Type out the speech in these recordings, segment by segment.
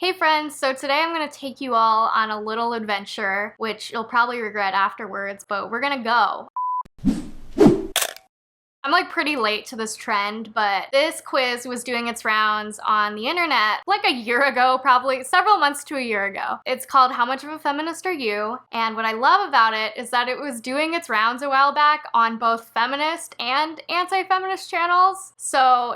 Hey friends, so today I'm gonna take you all on a little adventure, which you'll probably regret afterwards, but we're gonna go. I'm like pretty late to this trend, but this quiz was doing its rounds on the internet like a year ago, probably several months to a year ago. It's called How Much of a Feminist Are You? And what I love about it is that it was doing its rounds a while back on both feminist and anti-feminist channels. So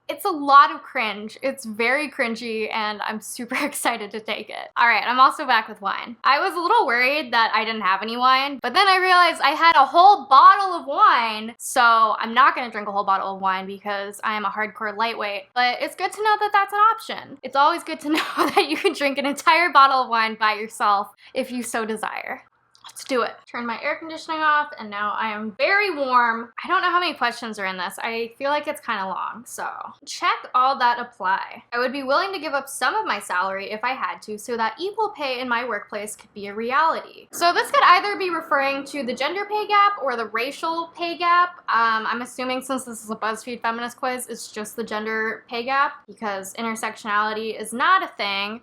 it's a lot of cringe. It's very cringy and I'm super excited to take it. All right, I'm also back with wine. I was a little worried that I didn't have any wine, but then I realized I had a whole bottle of wine. So I'm not gonna drink a whole bottle of wine because I am a hardcore lightweight, but it's good to know that that's an option. It's always good to know that you can drink an entire bottle of wine by yourself if you so desire. Let's do it. Turn my air conditioning off and now I am very warm. I don't know how many questions are in this. I feel like it's kind of long, so check all that apply. I would be willing to give up some of my salary if I had to so that equal pay in my workplace could be a reality. So this could either be referring to the gender pay gap or the racial pay gap. I'm assuming since this is a BuzzFeed feminist quiz, it's just the gender pay gap because intersectionality is not a thing.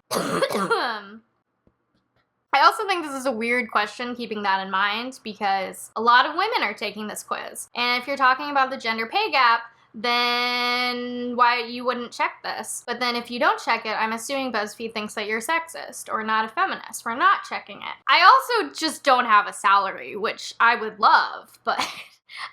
I also think this is a weird question, keeping that in mind, because a lot of women are taking this quiz. And if you're talking about the gender pay gap, then why you wouldn't check this? But then if you don't check it, I'm assuming BuzzFeed thinks that you're sexist or not a feminist for not checking it. I also just don't have a salary, which I would love, but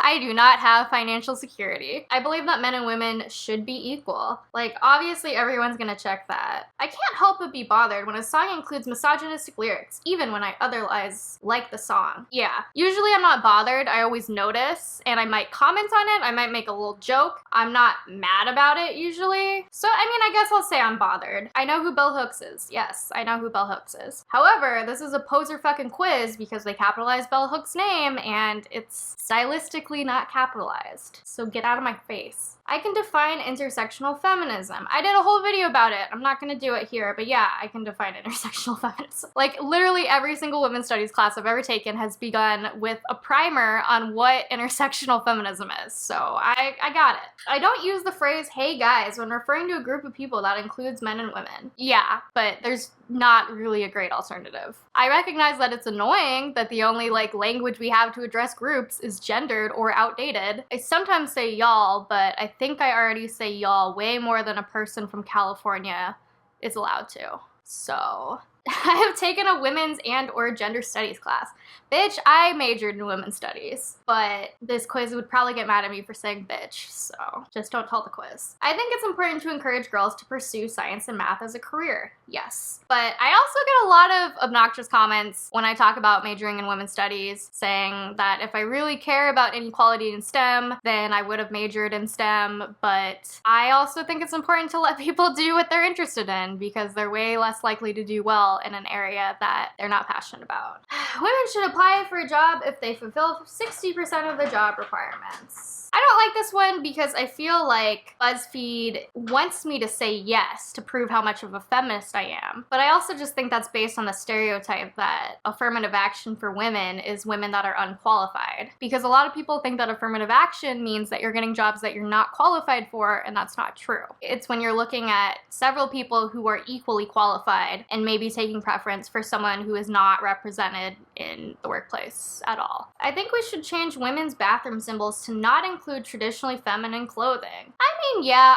I do not have financial security. I believe that men and women should be equal. Like, obviously everyone's gonna check that. I can't help but be bothered when a song includes misogynistic lyrics, even when I otherwise like the song. Yeah, usually I'm not bothered. I always notice, and I might comment on it. I might make a little joke. I'm not mad about it usually. So, I mean, I guess I'll say I'm bothered. I know who Bell Hooks is. Yes, I know who Bell Hooks is. However, this is a poser fucking quiz because they capitalized Bell Hooks' name, and it's stylistically not capitalized. So get out of my face. I can define intersectional feminism. I did a whole video about it. I'm not gonna do it here, but yeah, I can define intersectional feminism. Like, literally every single women's studies class I've ever taken has begun with a primer on what intersectional feminism is. So I got it. I don't use the phrase, hey guys, when referring to a group of people that includes men and women. Yeah, but there's not really a great alternative. I recognize that it's annoying that the only language we have to address groups is gendered or outdated. I sometimes say y'all, but I think I already say y'all way more than a person from California is allowed to. So I have taken a women's and or gender studies class. Bitch, I majored in women's studies, but this quiz would probably get mad at me for saying bitch, so just don't tell the quiz. I think it's important to encourage girls to pursue science and math as a career, yes. But I also get a lot of obnoxious comments when I talk about majoring in women's studies, saying that if I really care about inequality in STEM, then I would have majored in STEM, but I also think it's important to let people do what they're interested in because they're way less likely to do well in an area that they're not passionate about. Women should apply for a job if they fulfill 60% of the job requirements. I don't like this one because I feel like BuzzFeed wants me to say yes to prove how much of a feminist I am. But I also just think that's based on the stereotype that affirmative action for women is women that are unqualified. Because a lot of people think that affirmative action means that you're getting jobs that you're not qualified for, and that's not true. It's when you're looking at several people who are equally qualified and maybe taking preference for someone who is not represented in the workplace at all. I think we should change women's bathroom symbols to not include traditionally feminine clothing. I mean, yeah,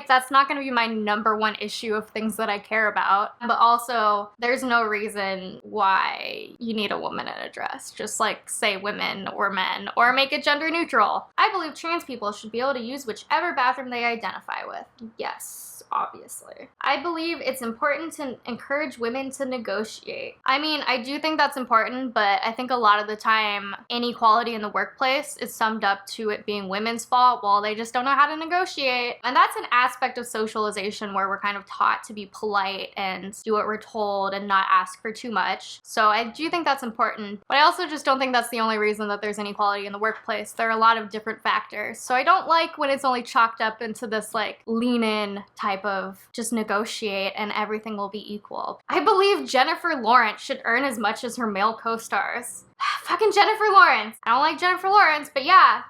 that's not gonna be my #1 issue of things that I care about, but also there's no reason why you need a woman in a dress. Just say women or men or make it gender neutral. I believe trans people should be able to use whichever bathroom they identify with. Yes, obviously. I believe it's important to encourage women to negotiate. I mean, I do think that's important, but I think a lot of the time inequality in the workplace is summed up to it being women's fault while they just don't know how to negotiate. And that's an aspect of socialization where we're kind of taught to be polite and do what we're told and not ask for too much. So I do think that's important, but I also just don't think that's the only reason that there's inequality in the workplace. There are a lot of different factors. So I don't like when it's only chalked up into this lean in type of just negotiate and everything will be equal. I believe Jennifer Lawrence should earn as much as her male co-stars. Fucking Jennifer Lawrence. I don't like Jennifer Lawrence, but yeah,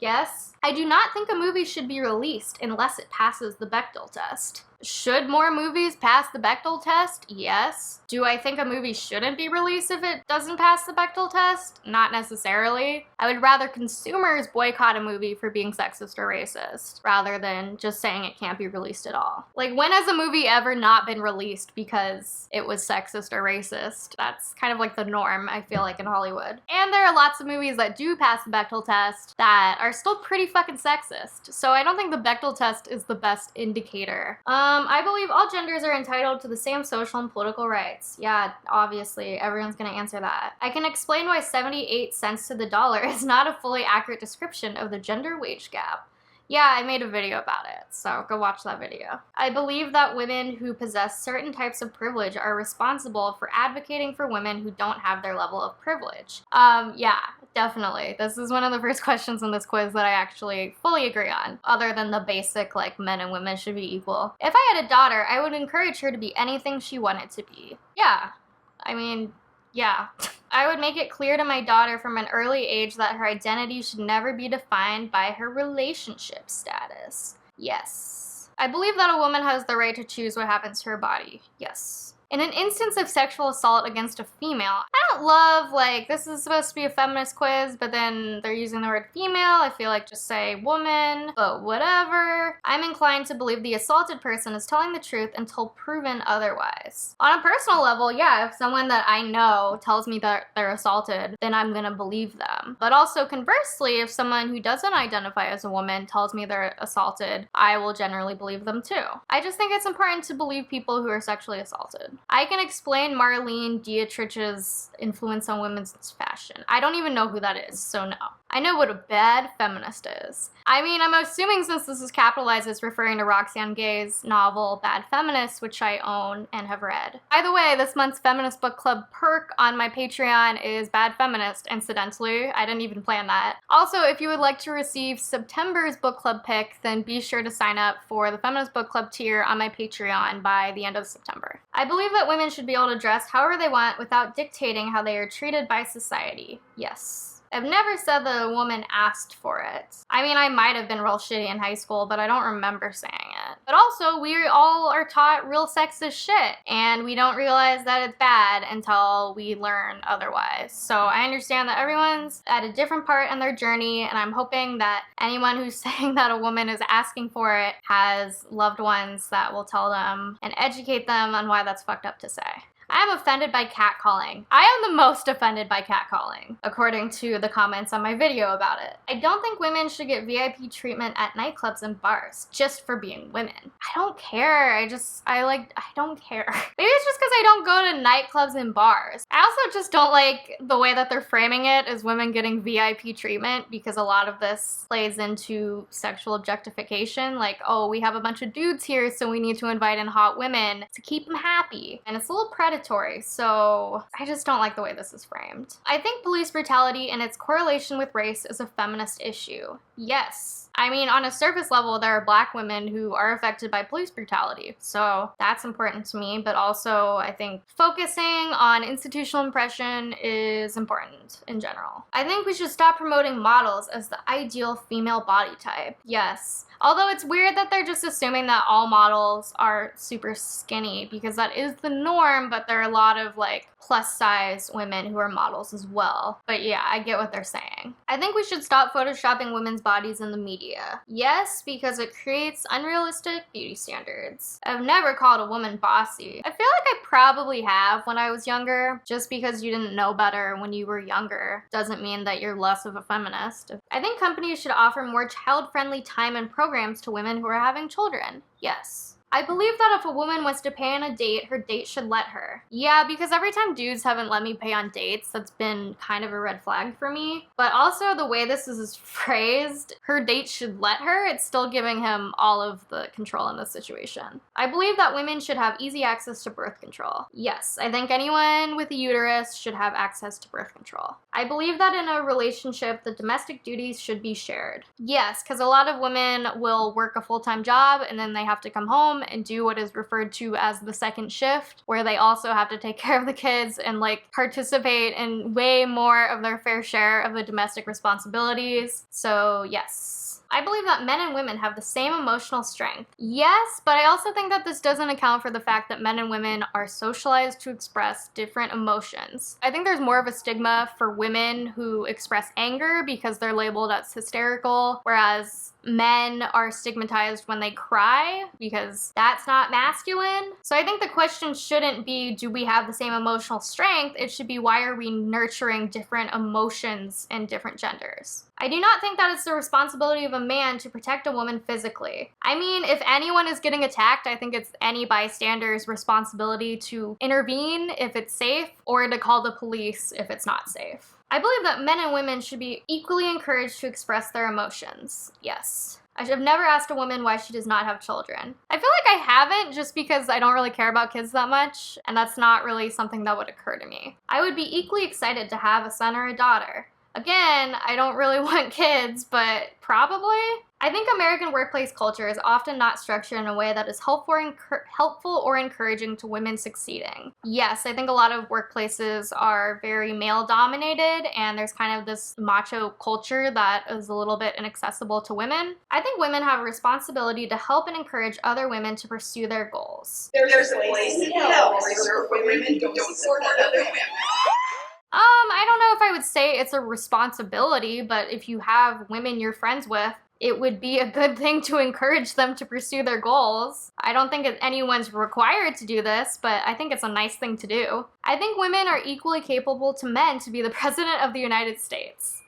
yes. I do not think a movie should be released unless it passes the Bechdel test. Should more movies pass the Bechdel test? Yes. Do I think a movie shouldn't be released if it doesn't pass the Bechdel test? Not necessarily. I would rather consumers boycott a movie for being sexist or racist, rather than just saying it can't be released at all. Like, when has a movie ever not been released because it was sexist or racist? That's kind of like the norm, I feel like, in Hollywood. And there are lots of movies that do pass the Bechdel test that are still pretty fucking sexist. So I don't think the Bechdel test is the best indicator. I believe all genders are entitled to the same social and political rights. Yeah, obviously, everyone's gonna answer that. I can explain why 78 cents to the dollar is not a fully accurate description of the gender wage gap. Yeah, I made a video about it, so go watch that video. I believe that women who possess certain types of privilege are responsible for advocating for women who don't have their level of privilege. Yeah, definitely. This is one of the first questions in this quiz that I actually fully agree on, other than the basic, like, men and women should be equal. If I had a daughter, I would encourage her to be anything she wanted to be. Yeah, I mean, yeah. I would make it clear to my daughter from an early age that her identity should never be defined by her relationship status. Yes. I believe that a woman has the right to choose what happens to her body. Yes. In an instance of sexual assault against a female, I don't love, like, this is supposed to be a feminist quiz, but then they're using the word female. I feel like just say woman, but whatever. I'm inclined to believe the assaulted person is telling the truth until proven otherwise. On a personal level, yeah, if someone that I know tells me that they're assaulted, then I'm gonna believe them. But also conversely, if someone who doesn't identify as a woman tells me they're assaulted, I will generally believe them too. I just think it's important to believe people who are sexually assaulted. I can explain Marlene Dietrich's influence on women's fashion. I don't even know who that is, so no. I know what a bad feminist is. I mean, I'm assuming since this is capitalized, it's referring to Roxane Gay's novel Bad Feminist, which I own and have read. By the way, this month's Feminist Book Club perk on my Patreon is Bad Feminist, incidentally. I didn't even plan that. Also, if you would like to receive September's book club pick, then be sure to sign up for the Feminist Book Club tier on my Patreon by the end of September. I believe that women should be able to dress however they want without dictating how they are treated by society. Yes. I've never said that a woman asked for it. I mean, I might have been real shitty in high school, but I don't remember saying it. But also, we all are taught real sexist shit, and we don't realize that it's bad until we learn otherwise. So I understand that everyone's at a different part in their journey, and I'm hoping that anyone who's saying that a woman is asking for it has loved ones that will tell them and educate them on why that's fucked up to say. I am offended by catcalling. I am the most offended by catcalling, according to the comments on my video about it. I don't think women should get VIP treatment at nightclubs and bars just for being women. I don't care. I don't care. Maybe it's just because I don't go to nightclubs and bars. I also just don't like the way that they're framing it as women getting VIP treatment, because a lot of this plays into sexual objectification. Like, oh, we have a bunch of dudes here, so we need to invite in hot women to keep them happy. And it's a little predatory. So I just don't like the way this is framed. I think police brutality and its correlation with race is a feminist issue. Yes. I mean, on a surface level, there are Black women who are affected by police brutality, so that's important to me, but also I think focusing on institutional oppression is important in general. I think we should stop promoting models as the ideal female body type. Yes. Although it's weird that they're just assuming that all models are super skinny, because that is the norm, but there are a lot of, like, plus size women who are models as well. But yeah, I get what they're saying. I think we should stop photoshopping women's bodies in the media. Yes, because it creates unrealistic beauty standards. I've never called a woman bossy. I feel like I probably have when I was younger. Just because you didn't know better when you were younger doesn't mean that you're less of a feminist. I think companies should offer more child-friendly time and programs to women who are having children. Yes. I believe that if a woman wants to pay on a date, her date should let her. Yeah, because every time dudes haven't let me pay on dates, that's been kind of a red flag for me. But also the way this is phrased, her date should let her, it's still giving him all of the control in this situation. I believe that women should have easy access to birth control. Yes, I think anyone with a uterus should have access to birth control. I believe that in a relationship, the domestic duties should be shared. Yes, because a lot of women will work a full-time job and then they have to come home and do what is referred to as the second shift, where they also have to take care of the kids and, like, participate in way more of their fair share of the domestic responsibilities. So yes. I believe that men and women have the same emotional strength. Yes, but I also think that this doesn't account for the fact that men and women are socialized to express different emotions. I think there's more of a stigma for women who express anger because they're labeled as hysterical, whereas men are stigmatized when they cry because that's not masculine. So I think the question shouldn't be, do we have the same emotional strength? It should be, why are we nurturing different emotions in different genders? I do not think that it's the responsibility of a man to protect a woman physically. I mean, if anyone is getting attacked, I think it's any bystander's responsibility to intervene if it's safe, or to call the police if it's not safe. I believe that men and women should be equally encouraged to express their emotions. Yes. I have never asked a woman why she does not have children. I feel like I haven't, just because I don't really care about kids that much, and that's not really something that would occur to me. I would be equally excited to have a son or a daughter. Again, I don't really want kids, but probably. I think American workplace culture is often not structured in a way that is helpful or encouraging to women succeeding. Yes, I think a lot of workplaces are very male-dominated, and there's kind of this macho culture that is a little bit inaccessible to women. I think women have a responsibility to help and encourage other women to pursue their goals. There's a place in hell reserved for women who don't support other women. I don't know if I would say it's a responsibility, but if you have women you're friends with, it would be a good thing to encourage them to pursue their goals. I don't think anyone's required to do this, but I think it's a nice thing to do. I think women are equally capable to men to be the President of the United States.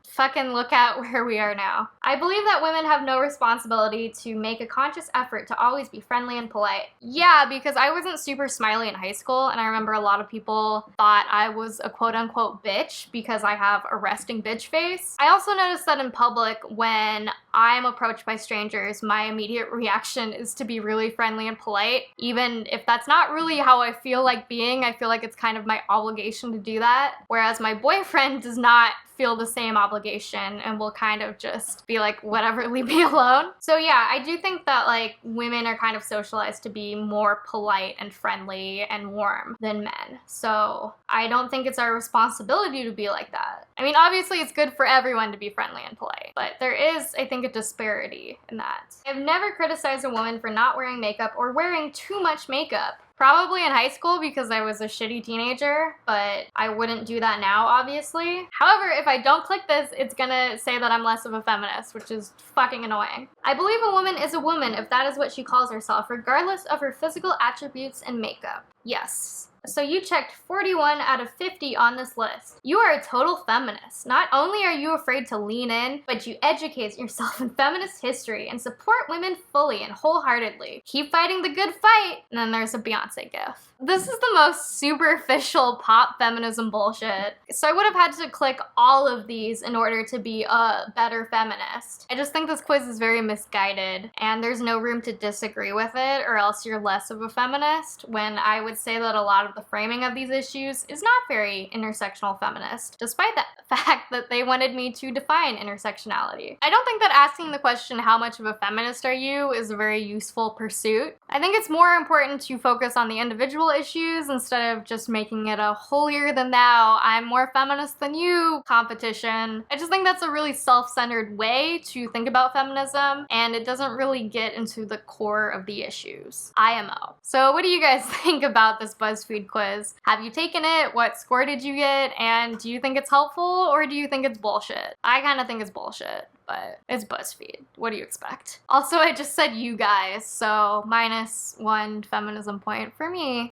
Fucking look at where we are now. I believe that women have no responsibility to make a conscious effort to always be friendly and polite. Yeah, because I wasn't super smiley in high school, and I remember a lot of people thought I was a quote-unquote bitch because I have a resting bitch face. I also noticed that in public, when I'm approached by strangers, my immediate reaction is to be really friendly and polite. Even if that's not really how I feel like being, I feel like it's kind of my obligation to do that. Whereas my boyfriend does not feel the same obligation and will kind of just be like, whatever, leave me alone. So yeah, I do think that like women are kind of socialized to be more polite and friendly and warm than men. So I don't think it's our responsibility to be like that. I mean, obviously it's good for everyone to be friendly and polite, but there is, I think, a disparity in that. I've never criticized a woman for not wearing makeup or wearing too much makeup. Probably in high school because I was a shitty teenager, but I wouldn't do that now, obviously. However, if I don't click this, it's gonna say that I'm less of a feminist, which is fucking annoying. I believe a woman is a woman if that is what she calls herself, regardless of her physical attributes and makeup. Yes. So you checked 41 out of 50 on this list. You are a total feminist. Not only are you afraid to lean in, but you educate yourself in feminist history and support women fully and wholeheartedly. Keep fighting the good fight. And then there's a Beyonce gif. This is the most superficial pop feminism bullshit. So I would have had to click all of these in order to be a better feminist. I just think this quiz is very misguided, and there's no room to disagree with it, or else you're less of a feminist, when I would say that a lot of the framing of these issues is not very intersectional feminist, despite the fact that they wanted me to define intersectionality. I don't think that asking the question, how much of a feminist are you, is a very useful pursuit. I think it's more important to focus on the individual issues instead of just making it a holier than thou, I'm more feminist than you competition. I just think that's a really self-centered way to think about feminism, and it doesn't really get into the core of the issues. IMO. So what do you guys think about this BuzzFeed quiz? Have you taken it? What score did you get? And do you think it's helpful, or do you think it's bullshit? I kind of think it's bullshit, but it's BuzzFeed. What do you expect? Also, I just said you guys, so -1 feminism point for me.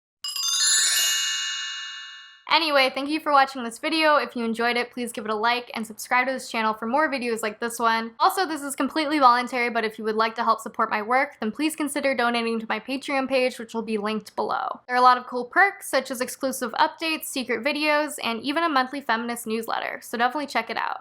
Anyway, thank you for watching this video. If you enjoyed it, please give it a like and subscribe to this channel for more videos like this one. Also, this is completely voluntary, but if you would like to help support my work, then please consider donating to my Patreon page, which will be linked below. There are a lot of cool perks, such as exclusive updates, secret videos, and even a monthly feminist newsletter, so definitely check it out.